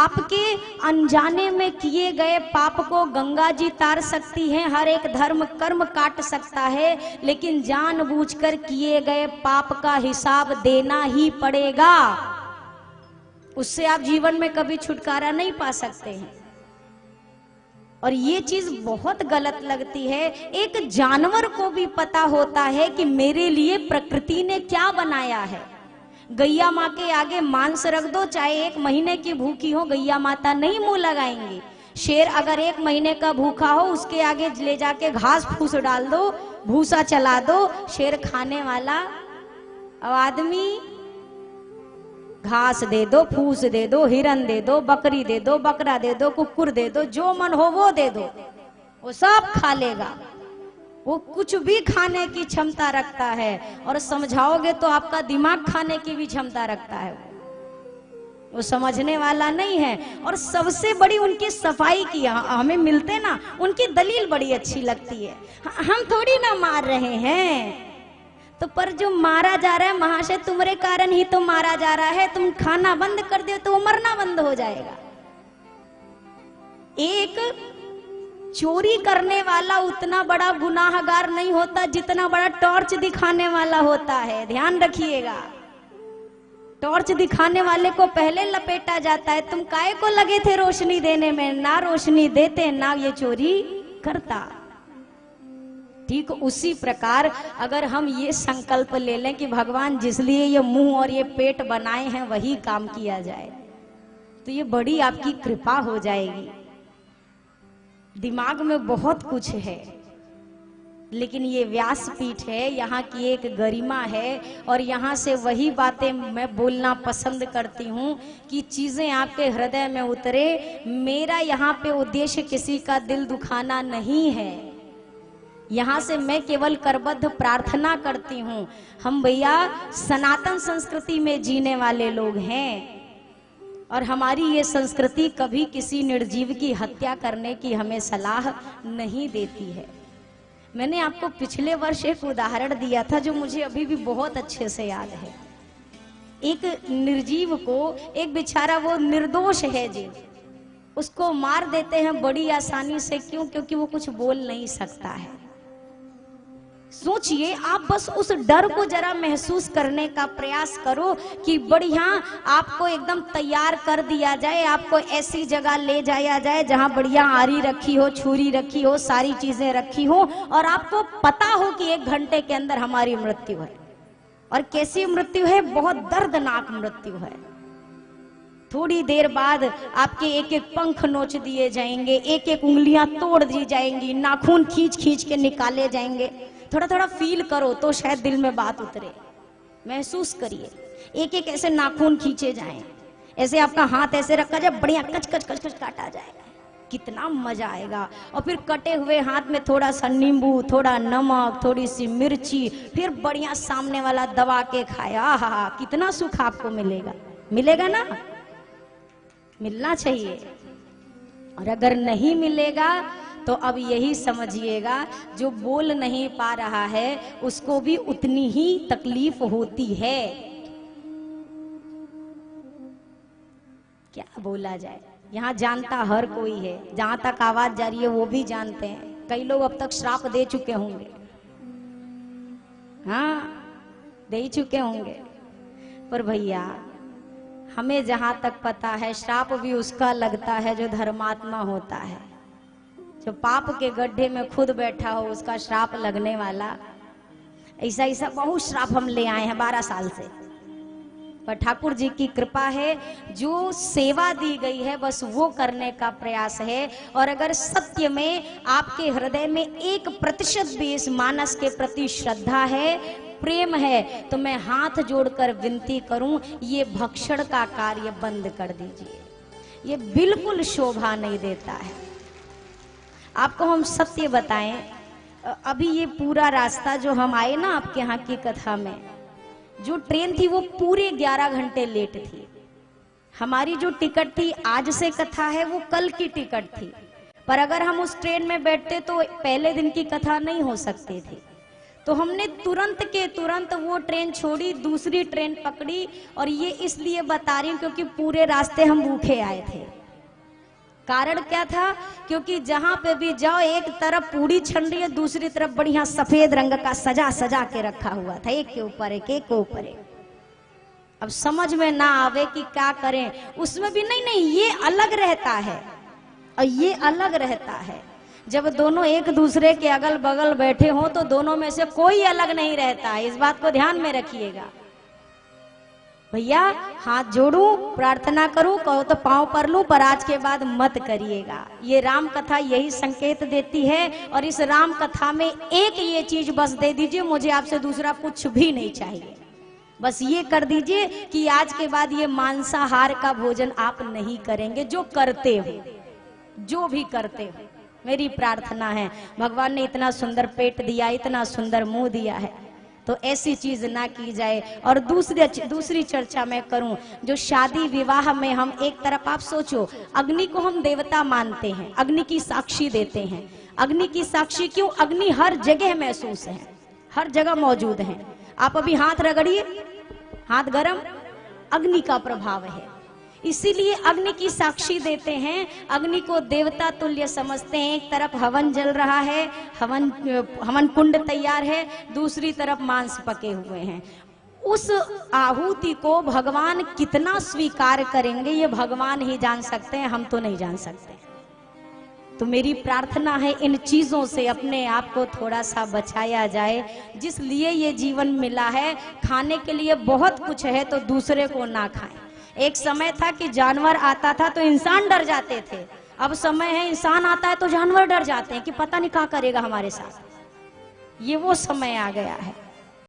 आपके अनजाने में किए गए पाप को गंगा जी तार सकती हैं, हर एक धर्म कर्म काट सकता है, लेकिन जानबूझकर किए गए पाप का हिसाब देना ही पड़ेगा। उससे आप जीवन में कभी छुटकारा नहीं पा सकते हैं। और ये चीज बहुत गलत लगती है। एक जानवर को भी पता होता है कि मेरे लिए प्रकृति ने क्या बनाया है। गैया माँ के आगे मांस रख दो, चाहे 1 महीने की भूखी हो, गैया माता नहीं मुंह लगाएंगी। शेर अगर 1 महीने का भूखा हो, उसके आगे ले जाके घास फूस डाल दो, भूसा चला दो, शेर खाने वाला। अब आदमी घास दे दो, फूस दे दो, हिरन दे दो, बकरी दे दो, बकरा दे दो, कुकुर दे दो, जो मन हो वो दे दो, वो सब खा लेगा। वो कुछ भी खाने की क्षमता रखता है, और समझाओगे तो आपका दिमाग खाने की भी क्षमता रखता है। वो समझने वाला नहीं है। और सबसे बड़ी उनकी सफाई की हमें मिलते ना, उनकी दलील बड़ी अच्छी लगती है। हम थोड़ी ना मार रहे हैं, तो पर जो मारा जा रहा है महाशय, तुम्हारे कारण ही तो मारा जा रहा है। तुम खाना बंद कर दो तो वो मरना बंद हो जाएगा। एक चोरी करने वाला उतना बड़ा गुनाहगार नहीं होता जितना बड़ा टॉर्च दिखाने वाला होता है। ध्यान रखिएगा, टॉर्च दिखाने वाले को पहले लपेटा जाता है। तुम काहे को लगे थे रोशनी देने में? ना रोशनी देते ना ये चोरी करता। ठीक उसी प्रकार अगर हम ये संकल्प ले लें कि भगवान जिस लिए ये मुंह और ये पेट बनाए हैं वही काम किया जाए, तो ये बड़ी आपकी कृपा हो जाएगी। दिमाग में बहुत कुछ है, लेकिन ये व्यासपीठ है, यहाँ की एक गरिमा है, और यहाँ से वही बातें मैं बोलना पसंद करती हूँ कि चीजें आपके हृदय में उतरे। मेरा यहाँ पे उद्देश्य किसी का दिल दुखाना नहीं है। यहाँ से मैं केवल करबद्ध प्रार्थना करती हूँ। हम भैया सनातन संस्कृति में जीने वाले लोग हैं, और हमारी ये संस्कृति कभी किसी निर्जीव की हत्या करने की हमें सलाह नहीं देती है। मैंने आपको पिछले वर्ष एक उदाहरण दिया था जो मुझे अभी भी बहुत अच्छे से याद है। एक निर्जीव को, एक बेचारा वो निर्दोष है जी, उसको मार देते हैं बड़ी आसानी से। क्यों? क्योंकि वो कुछ बोल नहीं सकता है। सोचिए, आप बस उस डर को जरा महसूस करने का प्रयास करो कि बढ़िया आपको एकदम तैयार कर दिया जाए, आपको ऐसी जगह ले जाया जाए जहां बढ़िया आरी रखी हो, छुरी रखी हो, सारी चीजें रखी हो, और आपको पता हो कि 1 घंटे के अंदर हमारी मृत्यु है। और कैसी मृत्यु है? बहुत दर्दनाक मृत्यु है। थोड़ी देर बाद आपके एक एक पंख नोच दिए जाएंगे, एक एक उंगलियां तोड़ दी जाएंगी, नाखून खींच खींच के निकाले जाएंगे। थोड़ा थोड़ा फील करो तो शायद दिल में बात उतरे। महसूस करिए, एक एक ऐसे नाखून खींचे जाएं, ऐसे आपका हाथ ऐसे रखा जाए, बढ़िया कच कच कच कच काटा जाएगा, कितना मजा आएगा। और फिर कटे हुए हाथ में थोड़ा सा नींबू, थोड़ा नमक, थोड़ी सी मिर्ची, फिर बढ़िया सामने वाला दबा के खाया। आहा, कितना सुख आपको मिलेगा। मिलेगा ना? मिलना चाहिए। और अगर नहीं मिलेगा तो अब यही समझिएगा, जो बोल नहीं पा रहा है उसको भी उतनी ही तकलीफ होती है। क्या बोला जाए, यहाँ जानता हर कोई है। जहां तक आवाज जा रही है वो भी जानते हैं। कई लोग अब तक श्राप दे चुके होंगे, हाँ दे चुके होंगे। पर भैया हमें जहां तक पता है, श्राप भी उसका लगता है जो धर्मात्मा होता है। जो पाप के गड्ढे में खुद बैठा हो उसका श्राप लगने वाला। ऐसा ऐसा बहुत श्राप हम ले आए हैं 12 साल से। पर ठाकुर जी की कृपा है, जो सेवा दी गई है बस वो करने का प्रयास है। और अगर सत्य में आपके हृदय में 1% भी इस मानस के प्रति श्रद्धा है, प्रेम है, तो मैं हाथ जोड़कर विनती करूं, ये भक्षण का कार्य बंद कर दीजिए। ये बिल्कुल शोभा नहीं देता है। आपको हम सत्य बताएं, अभी ये पूरा रास्ता जो हम आए ना आपके यहाँ की कथा में, जो ट्रेन थी वो पूरे 11 घंटे लेट थी। हमारी जो टिकट थी, आज से कथा है, वो कल की टिकट थी। पर अगर हम उस ट्रेन में बैठते तो पहले दिन की कथा नहीं हो सकती थी। तो हमने तुरंत के तुरंत वो ट्रेन छोड़ी, दूसरी ट्रेन पकड़ी। और ये इसलिए बता रही हूँ क्योंकि पूरे रास्ते हम भूखे आए थे। कारण क्या था? क्योंकि जहां पे भी जाओ एक तरफ पूड़ी छन रही है, दूसरी तरफ बढ़िया सफेद रंग का सजा सजा के रखा हुआ था, एक के ऊपर एक, एक के ऊपर एक। अब समझ में ना आवे कि क्या करें। उसमें भी नहीं नहीं, ये अलग रहता है और ये अलग रहता है। जब दोनों एक दूसरे के अगल बगल बैठे हों तो दोनों में से कोई अलग नहीं रहता है, इस बात को ध्यान में रखिएगा। भैया हाथ जोड़ूं, प्रार्थना करूं, कहो तो पांव पर लूं, पर आज के बाद मत करिएगा। ये राम कथा यही संकेत देती है। और इस राम कथा में एक ये चीज बस दे दीजिए, मुझे आपसे दूसरा कुछ भी नहीं चाहिए। बस ये कर दीजिए कि आज के बाद ये मांसाहार का भोजन आप नहीं करेंगे। जो करते हो, जो भी करते हो, मेरी प्रार्थना है, भगवान ने इतना सुंदर पेट दिया, इतना सुंदर मुंह दिया है, तो ऐसी चीज ना की जाए। और दूसरी चर्चा मैं करूं, जो शादी विवाह में हम एक तरफ, आप सोचो, अग्नि को हम देवता मानते हैं, अग्नि की साक्षी देते हैं। अग्नि की साक्षी क्यों? अग्नि हर जगह महसूस है, हर जगह मौजूद है। आप अभी हाथ रगड़िए, हाथ गरम, अग्नि का प्रभाव है, इसीलिए अग्नि की साक्षी देते हैं। अग्नि को देवता तुल्य समझते हैं। एक तरफ हवन जल रहा है, हवन कुंड तैयार है, दूसरी तरफ मांस पके हुए हैं। उस आहुति को भगवान कितना स्वीकार करेंगे ये भगवान ही जान सकते हैं, हम तो नहीं जान सकते। तो मेरी प्रार्थना है इन चीजों से अपने आप को थोड़ा सा बचाया जाए। जिस लिए ये जीवन मिला है, खाने के लिए बहुत कुछ है, तो दूसरे को ना खाएं। एक समय था कि जानवर आता था तो इंसान डर जाते थे, अब समय है इंसान आता है तो जानवर डर जाते हैं कि पता नहीं क्या करेगा हमारे साथ। ये वो समय आ गया है।